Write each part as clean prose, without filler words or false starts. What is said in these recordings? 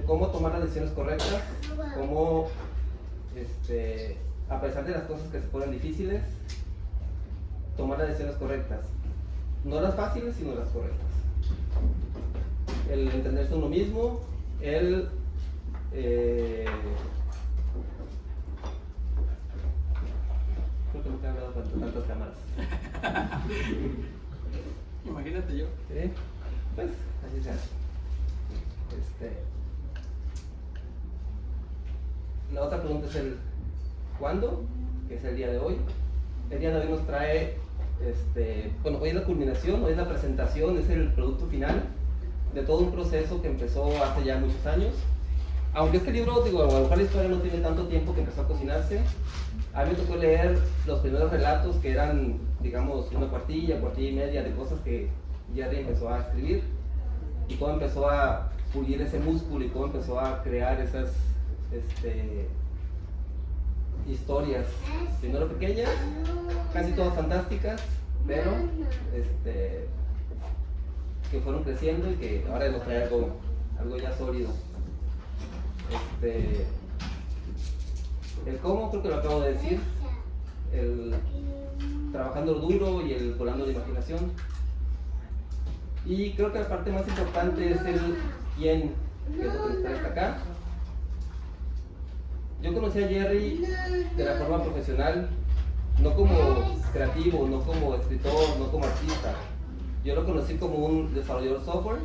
cómo tomar las decisiones correctas, cómo, a pesar de las cosas que se ponen difíciles, tomar las decisiones correctas. No las fáciles, sino las correctas. El entenderse uno mismo, el creo que nunca he hablado con tantas cámaras. Imagínate yo. ¿Sí? Pues así se hace. La otra pregunta es el ¿cuándo? Que es el día de hoy. El día de hoy nos trae, bueno, hoy es la culminación, hoy es la presentación, es el producto final de todo un proceso que empezó hace ya muchos años. Aunque este libro, digo, a lo mejor la historia no tiene tanto tiempo que empezó a cocinarse, a mí me tocó leer los primeros relatos que eran, digamos, una cuartilla y media de cosas que Jerry empezó a escribir y cómo empezó a pulir ese músculo y cómo empezó a crear esas historias, primero pequeñas, casi todas fantásticas, pero que fueron creciendo y que ahora nos trae algo ya sólido. El cómo creo que lo acabo de decir, el trabajando duro y el volando la imaginación. Y creo que la parte más importante es el quién, que es lo que nos trae hasta acá. Yo conocí a Jerry de la forma profesional, no como creativo, no como escritor, no como artista. Yo lo conocí como un desarrollador software,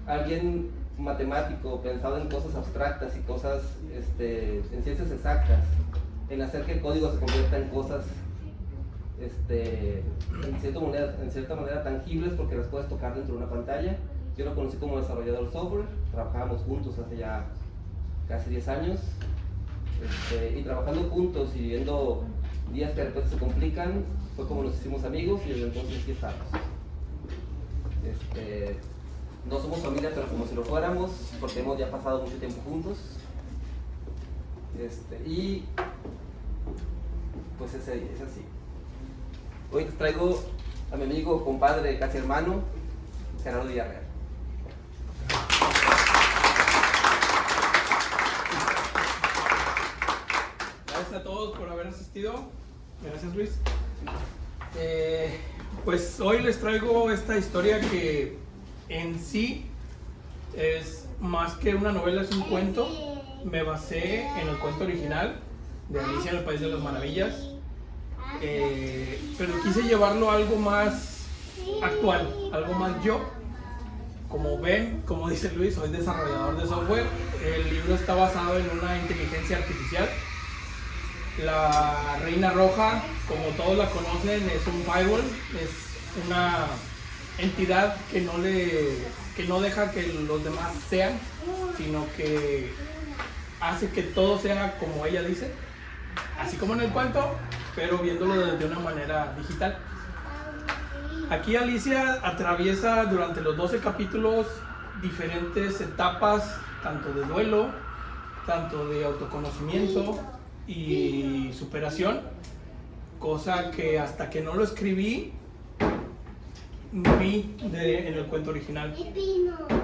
alguien matemático, pensado en cosas abstractas y cosas, en ciencias exactas, en hacer que el código se convierta en cosas, en cierta manera tangibles porque las puedes tocar dentro de una pantalla. Yo lo conocí como desarrollador software, trabajábamos juntos hace ya casi 10 años, y trabajando juntos y viviendo días que de repente se complican, fue como nos hicimos amigos y desde entonces aquí estamos. No somos familia, pero como si lo fuéramos, porque hemos ya pasado mucho tiempo juntos. Y pues es así. Hoy les traigo a mi amigo, compadre, casi hermano, Gerardo Villarreal. Gracias a todos por haber asistido. Gracias, Luis. Pues hoy les traigo esta historia que en sí es más que una novela, es un cuento. Me basé en el cuento original de Alicia en el País de las Maravillas, pero quise llevarlo a algo más actual, algo más yo. Como ven, como dice Luis, soy desarrollador de software. El libro está basado en una inteligencia artificial. La Reina Roja, como todos la conocen, es un firewall, es una entidad que no deja que los demás sean, sino que hace que todo sea como ella dice, así como en el cuento, pero viéndolo de una manera digital. Aquí Alicia atraviesa durante los 12 capítulos diferentes etapas, tanto de duelo, tanto de autoconocimiento y superación, cosa que hasta que no lo escribí vi en el cuento original.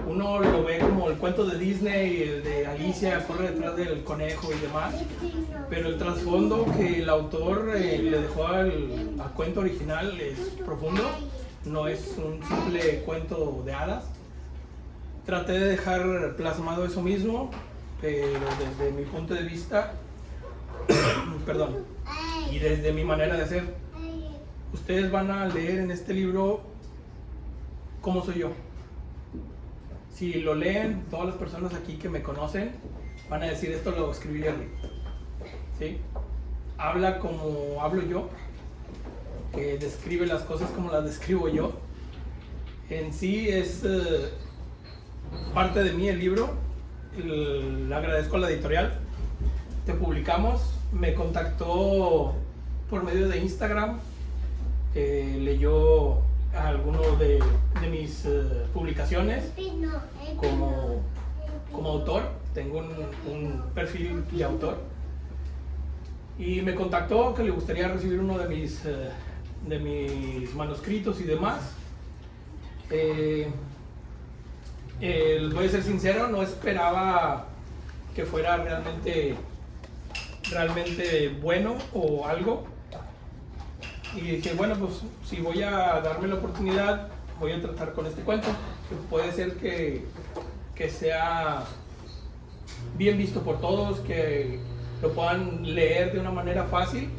Uno lo ve como el cuento de Disney, el de Alicia corre detrás del conejo y demás, pero el trasfondo que el autor le dejó al cuento original es profundo, no es un simple cuento de hadas. Traté de dejar plasmado eso mismo, pero desde mi punto de vista perdón, y desde mi manera de hacer. Ustedes van a leer en este libro cómo soy yo. Si lo leen, todas las personas aquí que me conocen van a decir: esto lo escribí Jerry, ¿sí? Habla como hablo yo, describe las cosas como las describo yo. En sí es parte de mí el libro. Le agradezco a la editorial. Te publicamos, me contactó por medio de Instagram, leyó algunos de mis publicaciones como autor. Tengo un perfil de autor y me contactó que le gustaría recibir uno de mis manuscritos y demás. voy a ser sincero, no esperaba que fuera realmente bueno o algo. Y dije, bueno, pues si voy a darme la oportunidad, voy a tratar con este cuento, que puede ser que sea bien visto por todos, que lo puedan leer de una manera fácil.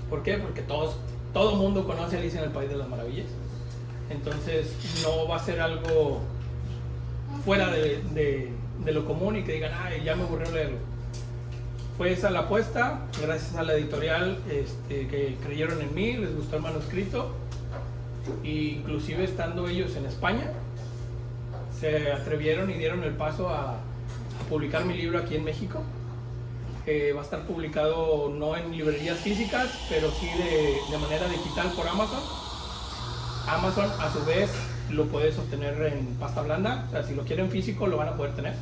¿Por qué? Porque todo mundo conoce Alicia en el País de las Maravillas. Entonces no va a ser algo fuera de lo común y que digan, ay, ya me aburrió leerlo. Fue esa la apuesta, gracias a la editorial que creyeron en mí, les gustó el manuscrito. E inclusive estando ellos en España, se atrevieron y dieron el paso a publicar mi libro aquí en México. Va a estar publicado no en librerías físicas, pero sí de manera digital por Amazon. Amazon a su vez lo puedes obtener en pasta blanda, o sea, si lo quieren físico lo van a poder tener.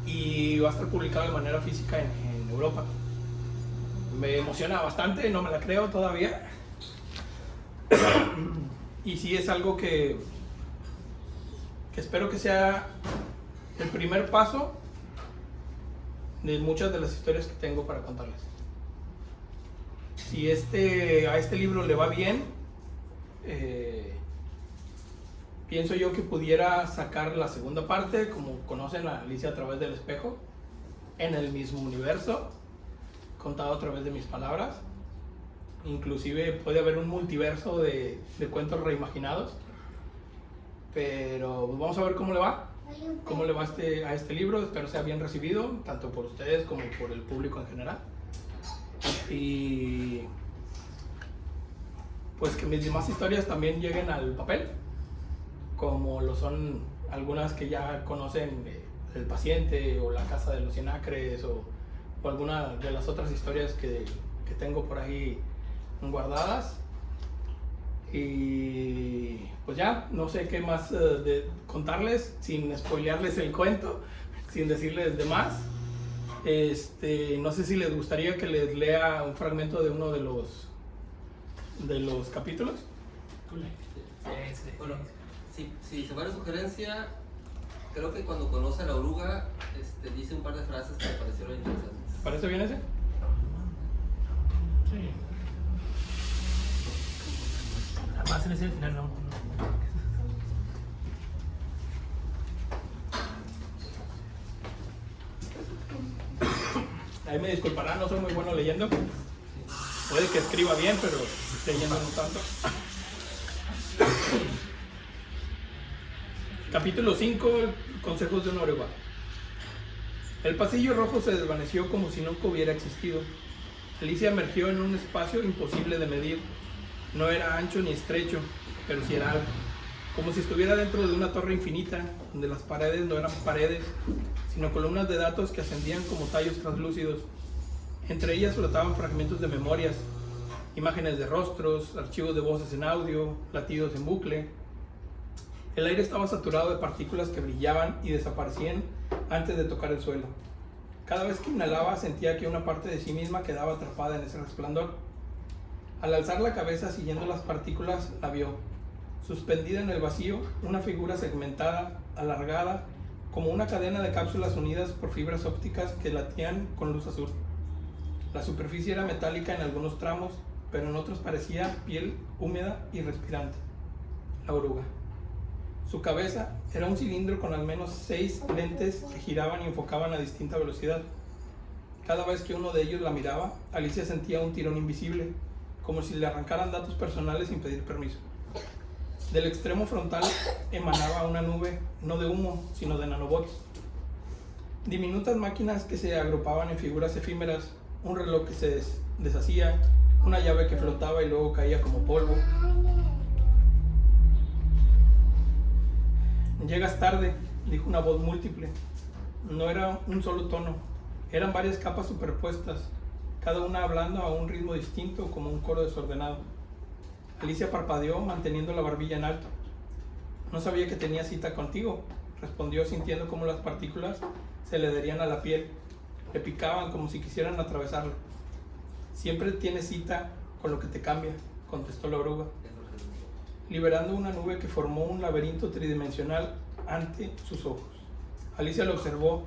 Y va a estar publicado de manera física en Europa. Me emociona bastante, no me la creo todavía. Y sí es algo que espero que sea el primer paso de muchas de las historias que tengo para contarles. Si a este libro le va bien, pienso yo que pudiera sacar la segunda parte, como conocen a Alicia a través del espejo, en el mismo universo, contado a través de mis palabras. Inclusive puede haber un multiverso de cuentos reimaginados. Pero pues vamos a ver cómo le va a este libro. Espero sea bien recibido, tanto por ustedes como por el público en general. Y pues que mis demás historias también lleguen al papel, como lo son algunas que ya conocen, El Paciente o La Casa de los 100 Acres o alguna de las otras historias que tengo por ahí guardadas. Y pues ya, no sé qué más de contarles, sin spoilearles el cuento, sin decirles de más. No sé si les gustaría que les lea un fragmento de uno de los capítulos. Bueno, si se va a la sugerencia, creo que cuando conoce a la oruga, dice un par de frases que me parecieron interesantes. ¿Parece bien ese? Sí. Más en ese final no. Ahí me disculparán, no soy muy bueno leyendo. Puede que escriba bien, pero leyendo no tanto. Capítulo 5, consejos de una oruga. El pasillo rojo se desvaneció como si nunca hubiera existido. Alicia emergió en un espacio imposible de medir. No era ancho ni estrecho, pero sí era alto, como si estuviera dentro de una torre infinita, donde las paredes no eran paredes, sino columnas de datos que ascendían como tallos translúcidos. Entre ellas flotaban fragmentos de memorias, imágenes de rostros, archivos de voces en audio, latidos en bucle. El aire estaba saturado de partículas que brillaban y desaparecían antes de tocar el suelo. Cada vez que inhalaba sentía que una parte de sí misma quedaba atrapada en ese resplandor. Al alzar la cabeza siguiendo las partículas, la vio. Suspendida en el vacío, una figura segmentada, alargada, como una cadena de cápsulas unidas por fibras ópticas que latían con luz azul. La superficie era metálica en algunos tramos, pero en otros parecía piel húmeda y respirante. La oruga. Su cabeza era un cilindro con al menos 6 lentes que giraban y enfocaban a distinta velocidad. Cada vez que uno de ellos la miraba, Alicia sentía un tirón invisible, como si le arrancaran datos personales sin pedir permiso. Del extremo frontal emanaba una nube, no de humo, sino de nanobots. Diminutas máquinas que se agrupaban en figuras efímeras, un reloj que se deshacía, una llave que flotaba y luego caía como polvo. Llegas tarde, dijo una voz múltiple. No era un solo tono, eran varias capas superpuestas, cada una hablando a un ritmo distinto, como un coro desordenado. Alicia parpadeó, manteniendo la barbilla en alto. No sabía que tenía cita contigo, respondió, sintiendo cómo las partículas se le adherían a la piel, le picaban como si quisieran atravesarla. Siempre tienes cita con lo que te cambia, contestó la oruga. liberando una nube que formó un laberinto tridimensional ante sus ojos. Alicia lo observó.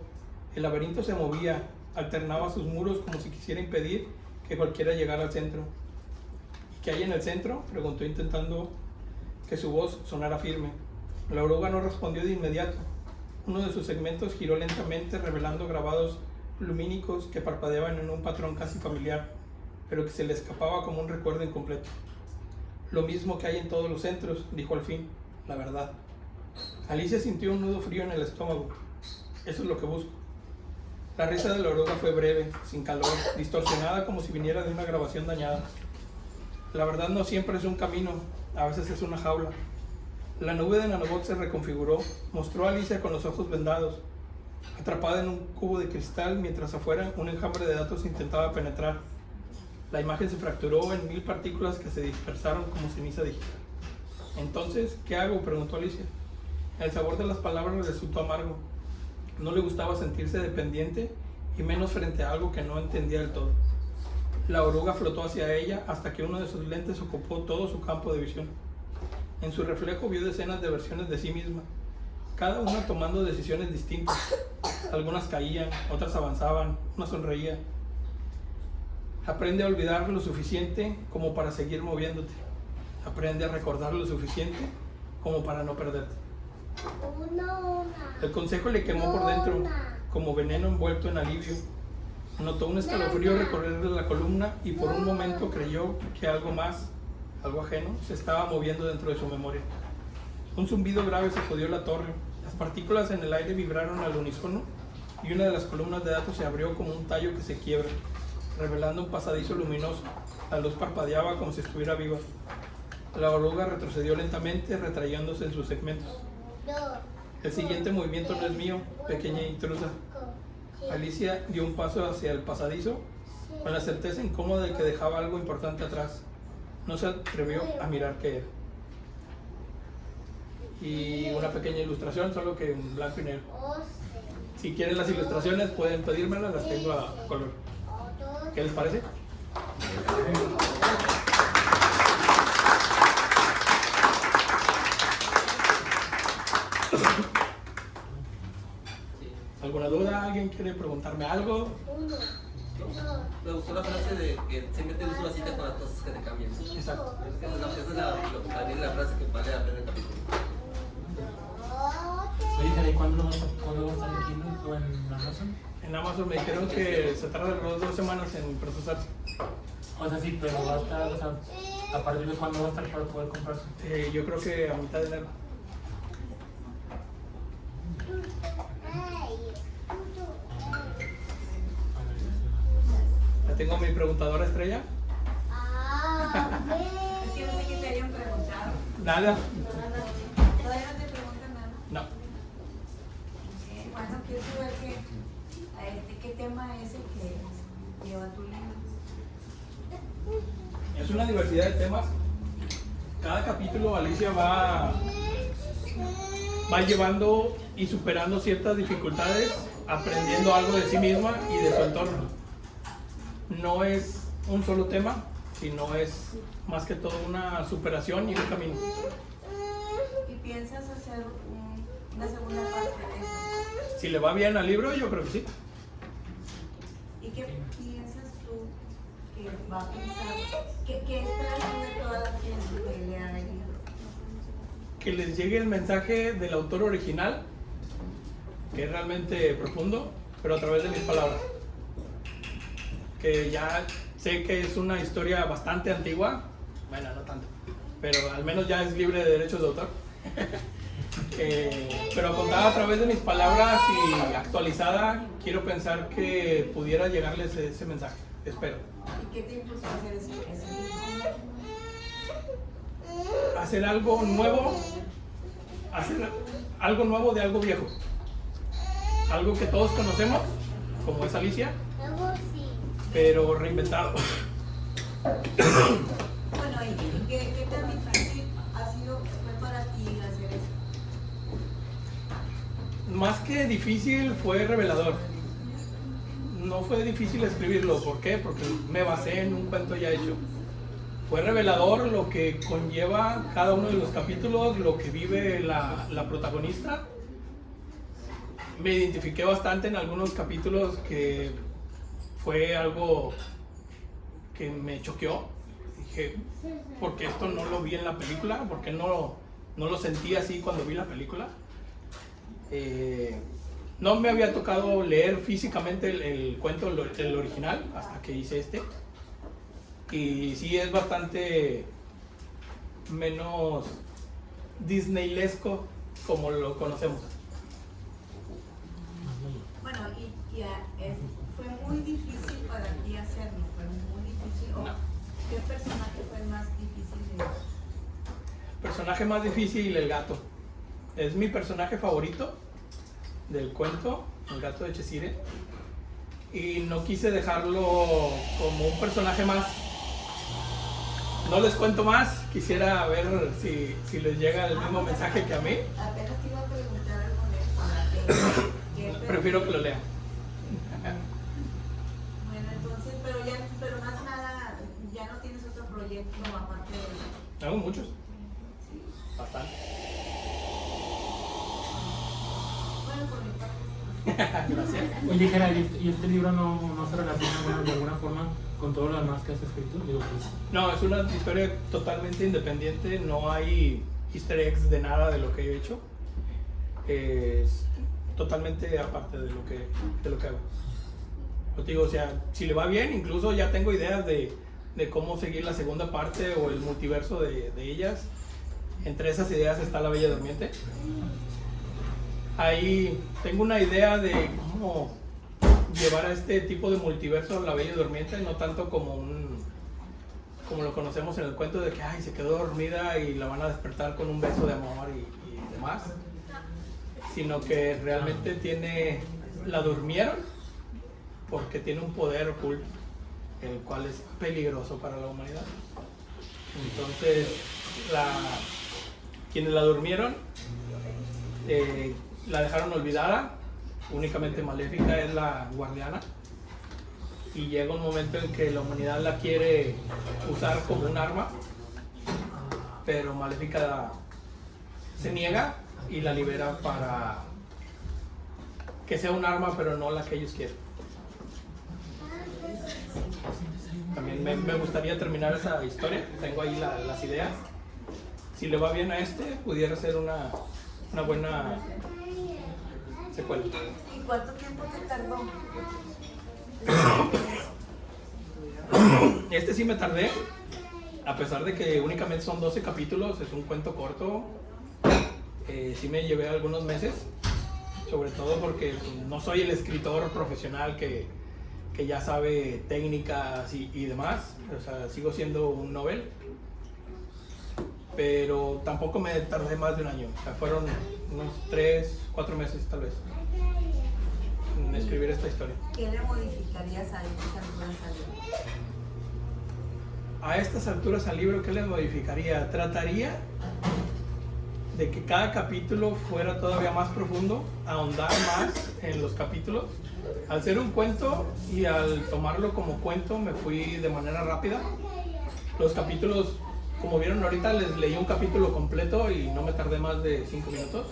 El laberinto se movía, alternaba sus muros como si quisiera impedir que cualquiera llegara al centro. ¿Y qué hay en el centro?, preguntó, intentando que su voz sonara firme. La oruga no respondió de inmediato. Uno de sus segmentos giró lentamente, revelando grabados lumínicos que parpadeaban en un patrón casi familiar, pero que se le escapaba como un recuerdo incompleto. Lo mismo que hay en todos los centros, dijo al fin, la verdad. Alicia sintió un nudo frío en el estómago. Eso es lo que busco. La risa de la oruga fue breve, sin calor, distorsionada como si viniera de una grabación dañada. La verdad no siempre es un camino, a veces es una jaula. La nube de nanobot se reconfiguró, mostró a Alicia con los ojos vendados, atrapada en un cubo de cristal, mientras afuera un enjambre de datos intentaba penetrar. La imagen se fracturó en 1000 partículas que se dispersaron como ceniza digital. Entonces, ¿qué hago?, preguntó Alicia. El sabor de las palabras le resultó amargo. No le gustaba sentirse dependiente, y menos frente a algo que no entendía del todo. La oruga flotó hacia ella hasta que uno de sus lentes ocupó todo su campo de visión. En su reflejo vio decenas de versiones de sí misma, cada una tomando decisiones distintas. Algunas caían, otras avanzaban, una sonreía. Aprende a olvidar lo suficiente como para seguir moviéndote. Aprende a recordar lo suficiente como para no perderte. El consejo le quemó por dentro, como veneno envuelto en alivio. Notó un escalofrío recorrerle la columna y por un momento creyó que algo más, algo ajeno, se estaba moviendo dentro de su memoria. Un zumbido grave sacudió la torre. Las partículas en el aire vibraron al unísono y una de las columnas de datos se abrió como un tallo que se quiebra, revelando un pasadizo luminoso. La luz parpadeaba como si estuviera viva. La oruga retrocedió lentamente, retrayéndose en sus segmentos. El siguiente movimiento no es mío, pequeña intrusa. Alicia dio un paso hacia el pasadizo, con la certeza incómoda de que dejaba algo importante atrás. No se atrevió a mirar qué era. Y una pequeña ilustración, solo que en blanco y negro. Si quieren las ilustraciones pueden pedírmelas, las tengo a color. ¿Qué les parece? ¿Alguna duda? ¿Alguien quiere preguntarme algo? Me gustó la frase de que siempre tienes una cita con las cosas que te cambian. Exacto. Esa es la frase que vale la pena el capítulo. Oye, Jare, ¿cuándo va a estar en Kindle o en Amazon? En Amazon me dijeron que se tarda 2 semanas en procesarse. O sea, sí, pero va a estar, o sea, ¿a partir de cuándo va a estar para poder comprarse? Yo creo que a mitad de enero. ¿Ya tengo mi preguntadora estrella? Es que no sé qué te hayan preguntado. Nada. Todavía no te preguntan nada. No. Bueno, quiero saber qué tema es el que lleva tu libro. Es una diversidad de temas. Cada capítulo Alicia va llevando y superando ciertas dificultades, aprendiendo algo de sí misma y de su entorno. No es un solo tema, sino es más que todo una superación y un camino. ¿Y piensas hacer una segunda parte de eso? Si le va bien al libro, yo creo que sí. ¿Y qué piensas tú que va a pensar? ¿Qué esperas tú de toda la gente que lea el libro? Que les llegue el mensaje del autor original, que es realmente profundo, pero a través de mis palabras. Que ya sé que es una historia bastante antigua, bueno, no tanto, pero al menos ya es libre de derechos de autor. Pero contada a través de mis palabras y actualizada, quiero pensar que pudiera llegarles ese mensaje. Espero. ¿Y qué te impulsó a hacer ese libro? Hacer algo nuevo de algo viejo. Algo que todos conocemos, como es Alicia, pero reinventado. Bueno, ¿y qué tan difícil fue para ti hacer eso? Más que difícil, fue revelador. No fue difícil escribirlo. ¿Por qué? Porque me basé en un cuento ya hecho. fue revelador lo que conlleva cada uno de los capítulos, lo que vive la protagonista. Me identifiqué bastante en algunos capítulos que fue algo que me choqueó. Dije, ¿por qué esto no lo vi en la película? ¿Por qué no lo sentí así cuando vi la película? No me había tocado leer físicamente el cuento, el original, hasta que hice este. Y sí es bastante menos disneylesco como lo conocemos. Bueno, fue muy difícil para ti hacerlo, fue muy difícil. No. ¿Qué personaje fue el más difícil de ellos? Personaje más difícil, el gato. Es mi personaje favorito del cuento, el gato de Cheshire. Y no quise dejarlo como un personaje más. No les cuento más, quisiera ver si les llega el mismo mensaje que a mí. Apenas te iba a preguntar algo de eso. Prefiero que lo lean. Bueno, entonces, pero más nada, ya no tienes otro proyecto aparte de eso. Hago muchos. Bastante. Bueno, por mi parte. Gracias. Oye, Jera, ¿y este libro no se relaciona, bueno, de alguna forma con todo lo demás que has escrito? Digo, pues, No, es una historia totalmente independiente, no hay easter eggs de nada de lo que he hecho. Es totalmente aparte de lo que hago. Yo te digo, o sea, si le va bien, incluso ya tengo ideas de cómo seguir la segunda parte o el multiverso de ellas. Entre esas ideas está La Bella Durmiente. Ahí tengo una idea de cómo llevar a este tipo de multiverso a La Bella Durmiente, no tanto como lo conocemos en el cuento de que ay, se quedó dormida y la van a despertar con un beso de amor y demás, sino que realmente la durmieron porque tiene un poder oculto, el cual es peligroso para la humanidad. Entonces, quienes la durmieron, la dejaron olvidada, únicamente Maléfica es la guardiana, y llega un momento en que la humanidad la quiere usar como un arma, pero Maléfica se niega y la libera para que sea un arma, pero no la que ellos quieren. También me gustaría terminar esa historia, tengo ahí las ideas. Si le va bien a pudiera ser una buena secuela. ¿Y cuánto tiempo te tardó? Este sí me tardé, a pesar de que únicamente son 12 capítulos, es un cuento corto. Sí me llevé algunos meses, sobre todo porque no soy el escritor profesional que ya sabe técnicas y demás. O sea, sigo siendo un novel, pero tampoco me tardé más de un año. O sea, fueron unos 3-4 meses tal vez en escribir esta historia. ¿Qué le modificarías a estas alturas al libro? A estas alturas al libro, ¿qué le modificaría? Trataría de que cada capítulo fuera todavía más profundo, ahondar más en los capítulos. Al ser un cuento y al tomarlo como cuento me fui de manera rápida. Los capítulos, como vieron ahorita, les leí un capítulo completo y no me tardé más de 5 minutos.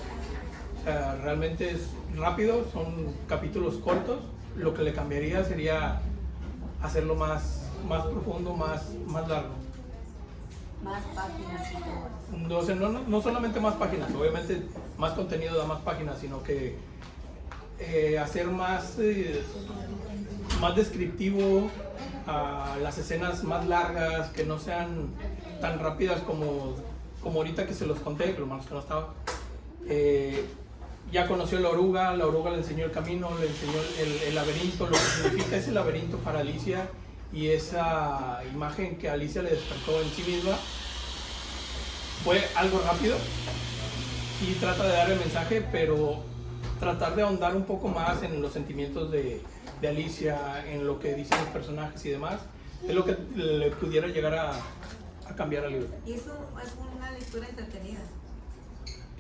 O sea, realmente es rápido, son capítulos cortos. Lo que le cambiaría sería hacerlo más profundo, más largo. Más páginas y todo. O sea, no solamente más páginas, obviamente más contenido da más páginas, sino que hacer más descriptivo las escenas más largas, que no sean tan rápidas como ahorita que se los conté, lo malo es que no estaba. Ya conoció la oruga le enseñó el camino, le enseñó el laberinto, lo que significa ese laberinto para Alicia y esa imagen que Alicia le despertó en sí misma. Fue algo rápido y trata de dar el mensaje, pero tratar de ahondar un poco más en los sentimientos de Alicia, en lo que dicen los personajes y demás, es lo que le pudiera llegar a cambiar al libro. ¿Y eso es una lectura entretenida?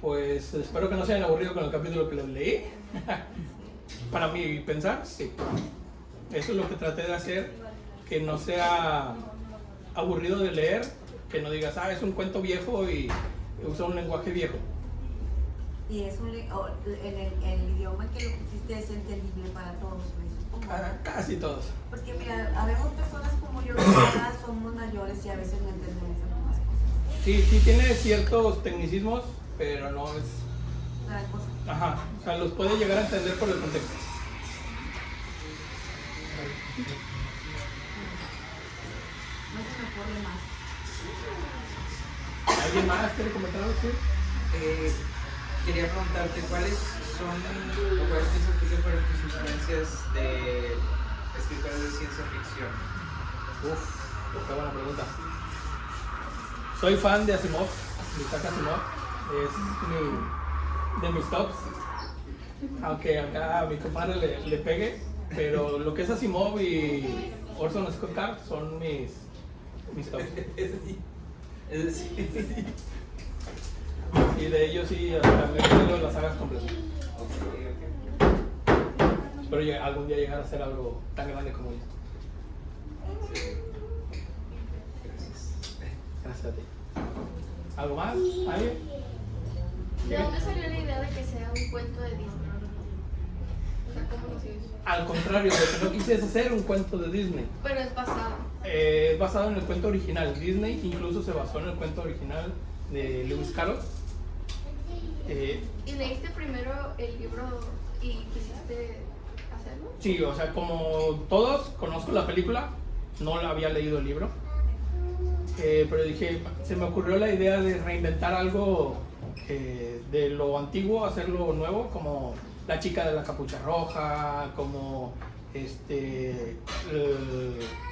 Pues espero que no se hayan aburrido con el capítulo que les leí. Para mí pensar, sí. Eso es lo que traté de hacer, que no sea aburrido de leer, que no digas, es un cuento viejo y usa un lenguaje viejo. Y es el idioma que lo pusiste es entendible para todos, me supongo. Casi todos. Porque mira, habemos personas como yo que ya somos mayores y a veces no entendemos algunas cosas. Sí tiene ciertos tecnicismos, pero no es... Gran cosa. Ajá, o sea, los puede llegar a entender por el contexto. No se me ocurre más. ¿Alguien más quiere comentar algo? ¿Sí? Quería preguntarte cuáles piensas tú que fueron tus influencias de escritores de ciencia ficción. Qué buena pregunta. Soy fan de Asimov, Isaac Asimov, es de mis tops, aunque acá a mi compadre le pegue, pero lo que es Asimov y Orson Scott Card son mis tops. Ese sí. Y de ellos sí, hasta me he las sagas completas. Espero algún día llegar a hacer algo tan grande como ellos. Gracias a ti. ¿Algo más? ¿Alguien? ¿De dónde salió la idea de que sea un cuento de Disney? O sea, ¿cómo nació eso? Al contrario, lo que no quise es hacer un cuento de Disney. Pero es basado. Es basado en el cuento original. Disney incluso se basó en el cuento original de Lewis Carroll. ¿Y leíste primero el libro y quisiste hacerlo? Sí, o sea, como todos, conozco la película, no la había leído el libro. Pero dije, se me ocurrió la idea de reinventar algo de lo antiguo, hacerlo nuevo, como La chica de la capucha roja, como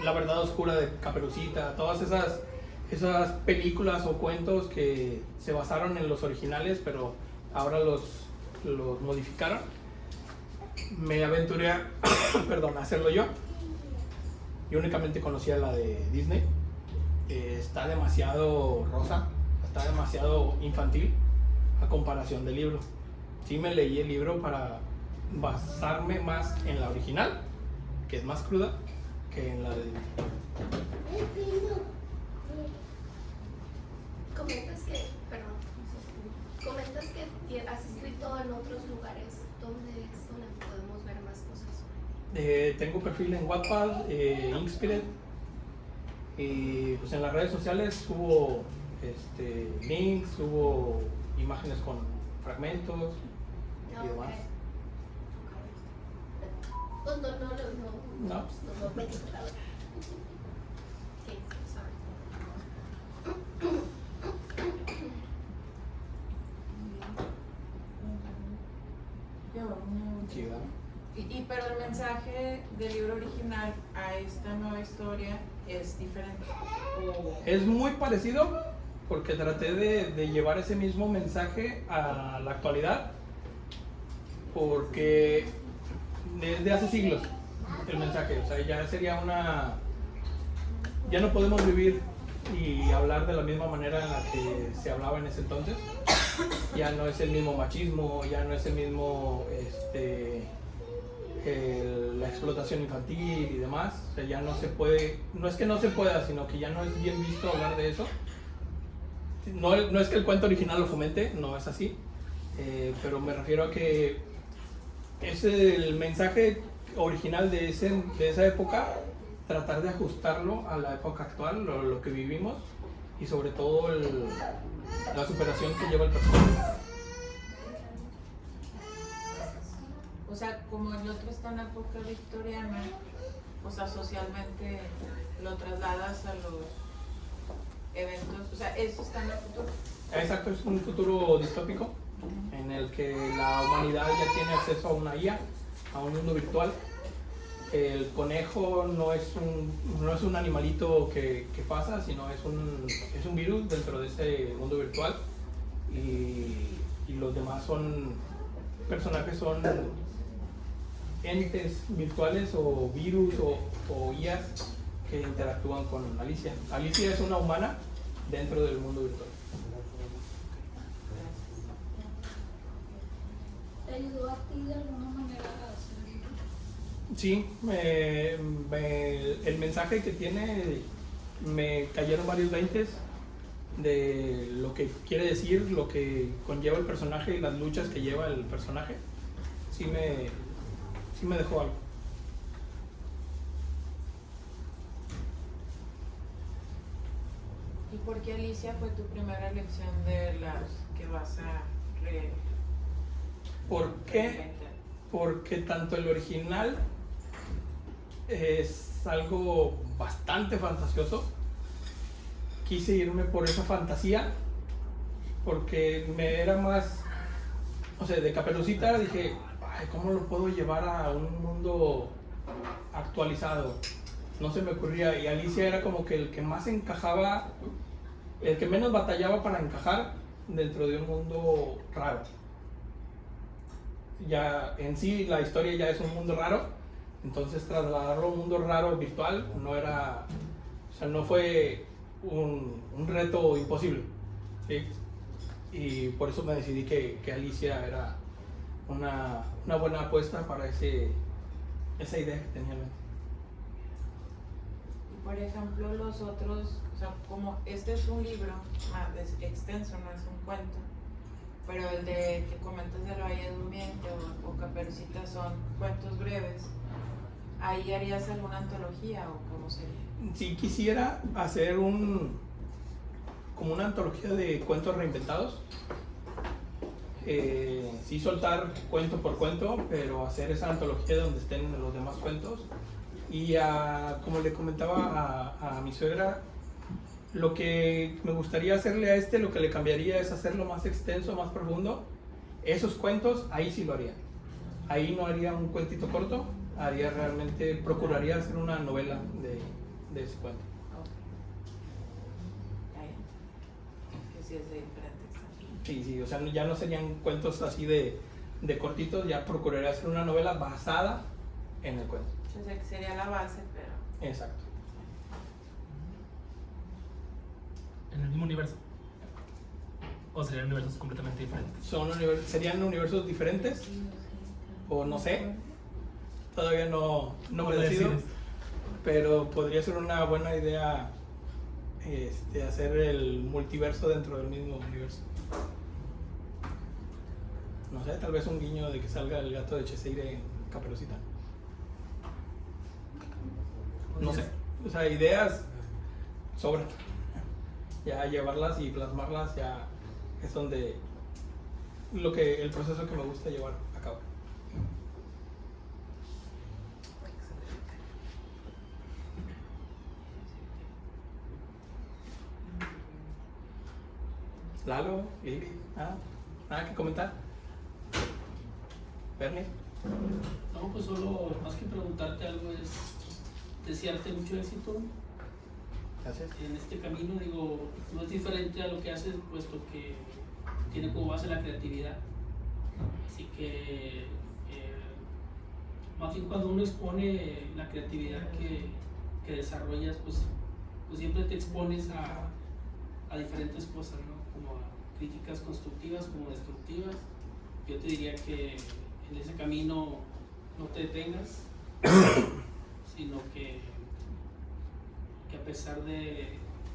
La verdad oscura de Caperucita, todas esas películas o cuentos que se basaron en los originales, pero ahora los modificaron. Me aventuré a hacerlo yo. Yo únicamente conocía la de Disney. Está demasiado rosa, está demasiado infantil a comparación del libro. Sí me leí el libro para basarme más en la original, que es más cruda, que en la de Disney. Comentas que has escrito en otros lugares. ¿Dónde es donde podemos ver más cosas? Tengo perfil en Wattpad, Inspired, y pues en las redes sociales subo links, subo imágenes con fragmentos y demás. Pues no. No. Pero el mensaje del libro original a esta nueva historia es diferente. Es muy parecido porque traté de llevar ese mismo mensaje a la actualidad, porque desde hace siglos el mensaje, o sea, ya sería ya no podemos vivir y hablar de la misma manera en la que se hablaba en ese entonces. Ya no es el mismo machismo, ya no es el mismo la explotación infantil y demás. O sea, ya no se puede, no es que no se pueda, sino que ya no es bien visto hablar de eso. No es que el cuento original lo fomente, no es así, pero me refiero a que es el mensaje original de esa época, tratar de ajustarlo a la época actual, lo que vivimos, y sobre todo la superación que lleva el personaje. O sea, como el otro está en la época victoriana, o sea, socialmente lo trasladas a los eventos, o sea, eso está en el futuro. Exacto, es un futuro distópico en el que la humanidad ya tiene acceso a una IA, a un mundo virtual. El conejo no es un animalito que pasa, sino es un virus dentro de ese mundo virtual, y los demás personajes son entes virtuales o virus o IAs que interactúan con Alicia. Alicia es una humana dentro del mundo virtual. ¿Te ayudó a ti de alguna manera a hacer el libro? Sí, el mensaje que tiene me cayeron varios veintes de lo que quiere decir, lo que conlleva el personaje y las luchas que lleva el personaje. Sí me dejó algo. ¿Y por qué Alicia fue tu primera elección de las que vas a ¿Por qué? Porque tanto el original es algo bastante fantasioso. Quise irme por esa fantasía porque me era más, o sea, de Caperucita dije, ay, ¿cómo lo puedo llevar a un mundo actualizado? No se me ocurría, y Alicia era como que el que más encajaba, el que menos batallaba para encajar dentro de un mundo raro. Ya en sí la historia ya es un mundo raro, entonces trasladarlo a un mundo raro virtual no era, o sea, no fue un reto imposible, ¿sí? Y por eso me decidí que Alicia era una buena apuesta para esa idea que tenía en mente. Y por ejemplo los otros, o sea, como este es un libro más extenso, no es un cuento, pero el de que comentas de la Bella Durmiente o Caperucita son cuentos breves, ¿ahí harías alguna antología o cómo sería? Si quisiera hacer como una antología de cuentos reinventados, sí soltar cuento por cuento, pero hacer esa antología donde estén los demás cuentos. Y como le comentaba a mi suegra, lo que me gustaría hacerle a lo que le cambiaría es hacerlo más extenso, más profundo. Esos cuentos, ahí sí lo haría. Ahí no haría un cuentito corto, procuraría hacer una novela de ese cuento. Que sí es de diferente. Sí, o sea, ya no serían cuentos así de cortitos, ya procuraría hacer una novela basada en el cuento. O sea, que sería la base, pero... Exacto. ¿En el mismo universo? ¿O serían universos completamente diferentes? Serían universos diferentes, o no sé, todavía no me decido, pero podría ser una buena idea hacer el multiverso dentro del mismo universo. No sé, tal vez un guiño de que salga el gato de Cheshire en Caperucita. No sé, o sea, ideas sobran. Ya llevarlas y plasmarlas ya es donde el proceso que me gusta llevar a cabo. Lalo, Lili, nada que comentar. Bernie. No, pues solo más que preguntarte algo es desearte mucho éxito. Gracias. En este camino, digo, no es diferente a lo que haces, puesto que tiene como base la creatividad. Así que, más bien cuando uno expone la creatividad que desarrollas, pues siempre te expones a diferentes cosas, ¿no? Como a críticas constructivas como destructivas. Yo te diría que en ese camino no te detengas, sino que a pesar de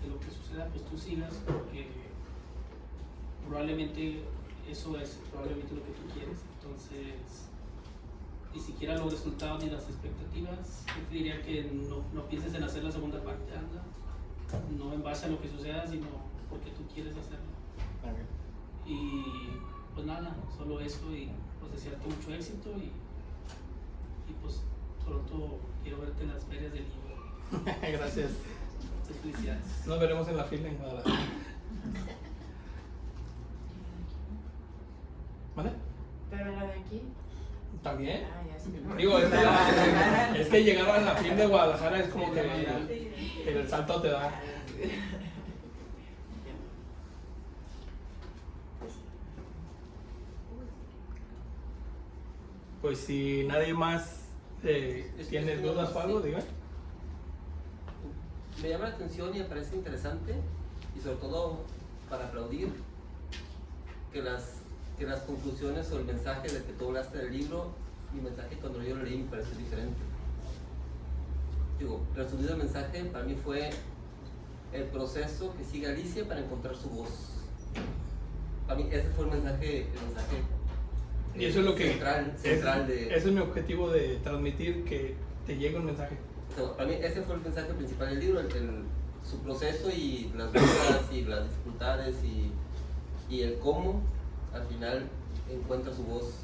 lo que suceda, pues tú sigas, porque probablemente eso es probablemente lo que tú quieres. Entonces, ni siquiera los resultados ni las expectativas, yo te diría que no pienses en hacer la segunda parte, anda, no en base a lo que suceda, sino porque tú quieres hacerlo. Okay. Y pues nada, solo eso, y pues desearte mucho éxito y pues pronto quiero verte en las ferias del libro. Gracias. Muchas felicidades. Nos veremos en la fila en Guadalajara. ¿Vale? ¿Pero la de aquí? ¿También? Ya sé. Digo, es que llegar a la fila de Guadalajara es como que el salto te da. Pues si nadie más tiene dudas o algo, diga. Me llama la atención y me parece interesante, y sobre todo para aplaudir, que las conclusiones o el mensaje de que tú hablaste del libro, mi mensaje cuando yo lo leí me pareció diferente. Digo, resumido el mensaje, para mí fue el proceso que sigue Alicia para encontrar su voz. Para mí ese fue el mensaje Y eso es lo que central de... Ese es mi objetivo de transmitir, que te llegue un mensaje. Para mí ese fue el mensaje principal del libro, su proceso y las dudas y las dificultades y el cómo al final encuentra su voz.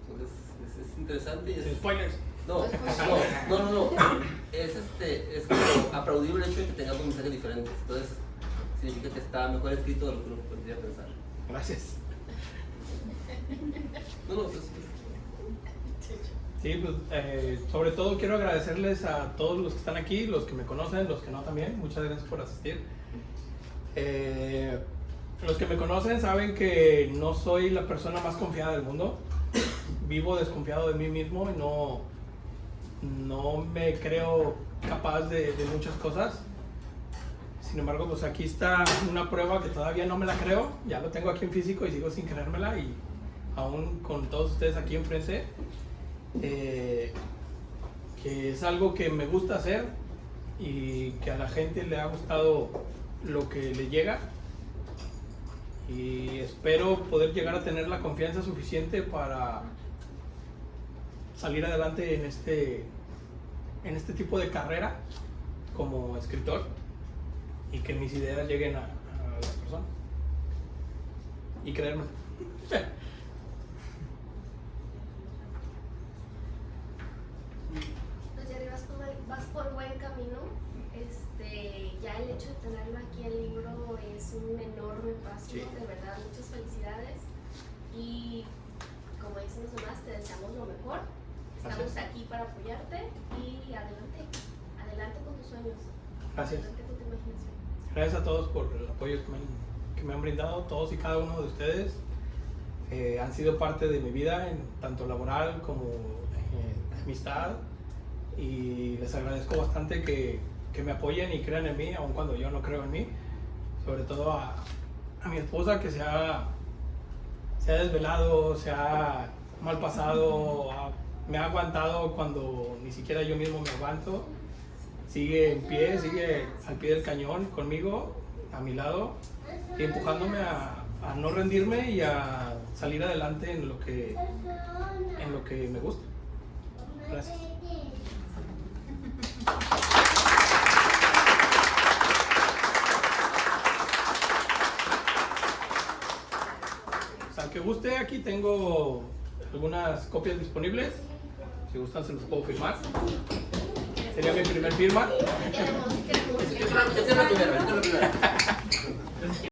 Entonces es interesante. Y Sin spoilers. No. Es como aplaudible el hecho de que tengamos mensajes diferentes. Entonces significa que está mejor escrito de lo que uno podría pensar. Gracias. No, Sí, pues sobre todo quiero agradecerles a todos los que están aquí, los que me conocen, los que no también. Muchas gracias por asistir. Los que me conocen saben que no soy la persona más confiada del mundo. Vivo desconfiado de mí mismo y no me creo capaz de muchas cosas. Sin embargo, pues aquí está una prueba que todavía no me la creo. Ya lo tengo aquí en físico y sigo sin creérmela, y aún con todos ustedes aquí enfrente, que es algo que me gusta hacer y que a la gente le ha gustado lo que le llega, y espero poder llegar a tener la confianza suficiente para salir adelante en este tipo de carrera como escritor, y que mis ideas lleguen a las personas y creerme. Pues ya vas por buen camino. Ya el hecho de tenerlo aquí en el libro es un enorme paso, Sí. de verdad, muchas felicidades. Y como dicen los demás, te deseamos lo mejor. Estamos Gracias. aquí para apoyarte y adelante con tus sueños. Gracias. Adelante con tu imaginación. Gracias a todos por el apoyo que me han brindado. Todos y cada uno de ustedes han sido parte de mi vida, tanto laboral como amistad, y les agradezco bastante que me apoyen y crean en mí, aun cuando yo no creo en mí. Sobre todo a mi esposa, que se ha desvelado, se ha mal pasado, me ha aguantado cuando ni siquiera yo mismo me aguanto. Sigue en pie, sigue al pie del cañón conmigo, a mi lado, y empujándome a no rendirme y a salir adelante en lo que me gusta. Gracias. Pues, al que guste, aquí tengo algunas copias disponibles. Si gustan, se los puedo firmar. Sería mi primer firma. Queremos. Yo tengo la primera.